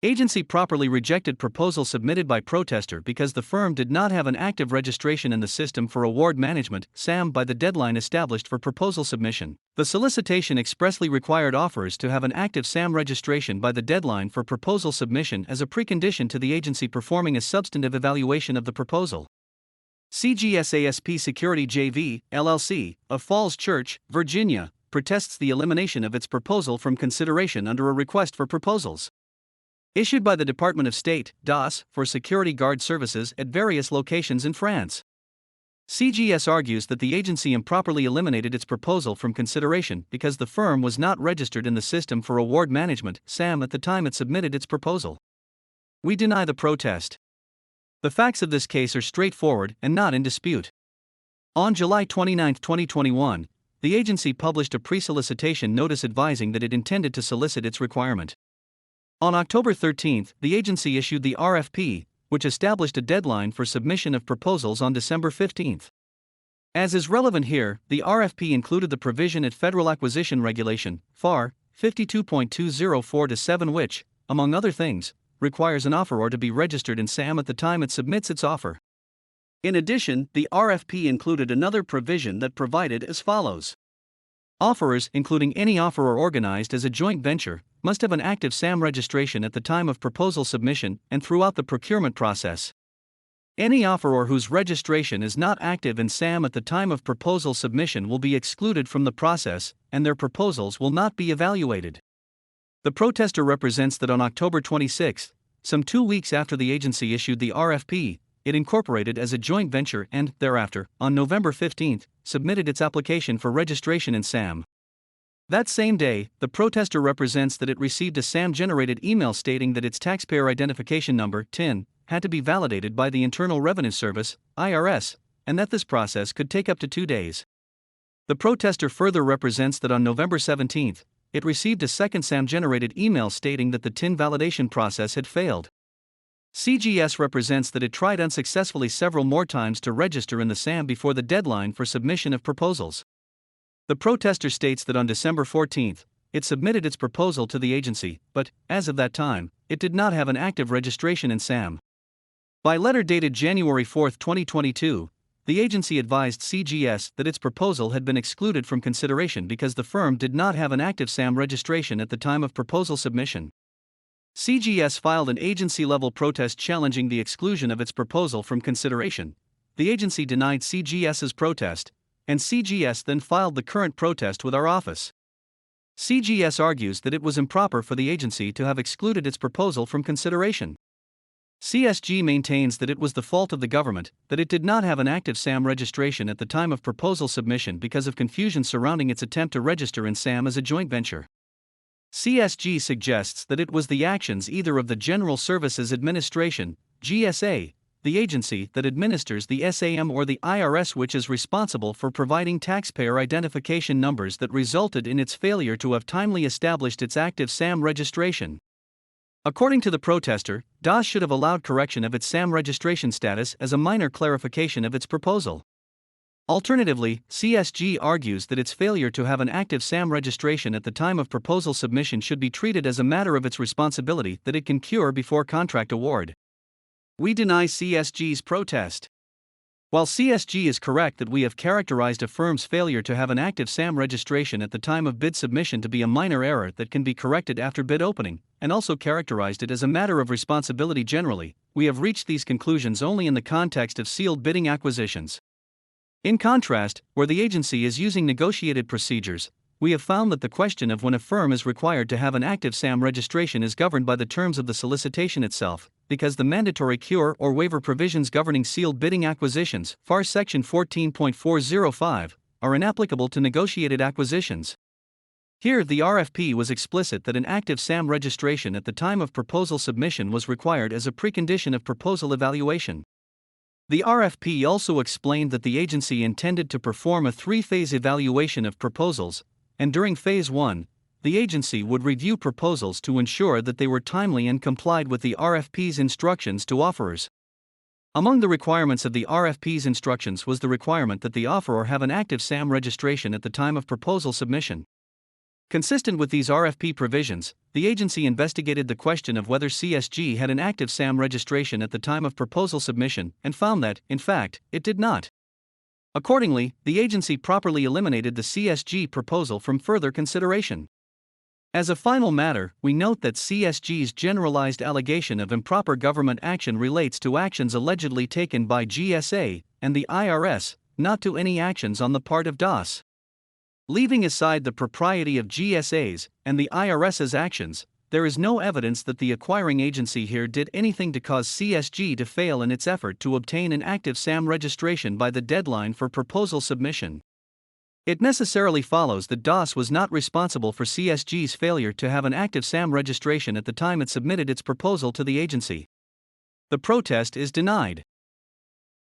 Agency properly rejected proposal submitted by protester because the firm did not have an active registration in the System for Award Management (SAM) by the deadline established for proposal submission. The solicitation expressly required offerors to have an active SAM registration by the deadline for proposal submission as a precondition to the agency performing a substantive evaluation of the proposal. CGSASP Security JV, LLC, of Falls Church, Virginia, protests the elimination of its proposal from consideration under a request for proposals issued by the Department of State, DAS, for security guard services at various locations in France. CGS argues that the agency improperly eliminated its proposal from consideration because the firm was not registered in the System for Award Management (SAM) at the time it submitted its proposal. We deny the protest. The facts of this case are straightforward and not in dispute. On July 29, 2021, the agency published a pre-solicitation notice advising that it intended to solicit its requirement. On October 13, the agency issued the RFP, which established a deadline for submission of proposals on December 15. As is relevant here, the RFP included the provision at Federal Acquisition Regulation, FAR, 52.204-7 which, among other things, requires an offeror to be registered in SAM at the time it submits its offer. In addition, the RFP included another provision that provided as follows. Offerors, including any offeror organized as a joint venture, must have an active SAM registration at the time of proposal submission and throughout the procurement process. Any offeror whose registration is not active in SAM at the time of proposal submission will be excluded from the process, and their proposals will not be evaluated. The protester represents that on October 26, some 2 weeks after the agency issued the RFP, it incorporated as a joint venture and, thereafter, on November 15, submitted its application for registration in SAM. That same day, the protester represents that it received a SAM-generated email stating that its taxpayer identification number, TIN, had to be validated by the Internal Revenue Service, IRS, and that this process could take up to 2 days. The protester further represents that on November 17, it received a second SAM-generated email stating that the TIN validation process had failed. CGS represents that it tried unsuccessfully several more times to register in the SAM before the deadline for submission of proposals. The protester states that on December 14, it submitted its proposal to the agency, but, as of that time, it did not have an active registration in SAM. By letter dated January 4, 2022, the agency advised CGS that its proposal had been excluded from consideration because the firm did not have an active SAM registration at the time of proposal submission. CGS filed an agency-level protest challenging the exclusion of its proposal from consideration. The agency denied CGS's protest, and CGS then filed the current protest with our office. CGS argues that it was improper for the agency to have excluded its proposal from consideration. CSG maintains that it was the fault of the government that it did not have an active SAM registration at the time of proposal submission because of confusion surrounding its attempt to register in SAM as a joint venture. CSG suggests that it was the actions either of the General Services Administration, GSA, the agency that administers the SAM, or the IRS, which is responsible for providing taxpayer identification numbers, that resulted in its failure to have timely established its active SAM registration. According to the protester, DAS should have allowed correction of its SAM registration status as a minor clarification of its proposal. Alternatively, CSG argues that its failure to have an active SAM registration at the time of proposal submission should be treated as a matter of its responsibility that it can cure before contract award. We deny CSG's protest. While CSG is correct that we have characterized a firm's failure to have an active SAM registration at the time of bid submission to be a minor error that can be corrected after bid opening, and also characterized it as a matter of responsibility generally, we have reached these conclusions only in the context of sealed bidding acquisitions. In contrast, where the agency is using negotiated procedures, we have found that the question of when a firm is required to have an active SAM registration is governed by the terms of the solicitation itself, because the mandatory cure or waiver provisions governing sealed bidding acquisitions, FAR Section 14.405, are inapplicable to negotiated acquisitions. Here, the RFP was explicit that an active SAM registration at the time of proposal submission was required as a precondition of proposal evaluation. The RFP also explained that the agency intended to perform a 3-phase evaluation of proposals, and during Phase 1, the agency would review proposals to ensure that they were timely and complied with the RFP's instructions to offerors. Among the requirements of the RFP's instructions was the requirement that the offeror have an active SAM registration at the time of proposal submission. Consistent with these RFP provisions, the agency investigated the question of whether CSG had an active SAM registration at the time of proposal submission and found that, in fact, it did not. Accordingly, the agency properly eliminated the CSG proposal from further consideration. As a final matter, we note that CSG's generalized allegation of improper government action relates to actions allegedly taken by GSA and the IRS, not to any actions on the part of DOS. Leaving aside the propriety of GSA's and the IRS's actions, there is no evidence that the acquiring agency here did anything to cause CSG to fail in its effort to obtain an active SAM registration by the deadline for proposal submission. It necessarily follows that DOS was not responsible for CSG's failure to have an active SAM registration at the time it submitted its proposal to the agency. The protest is denied.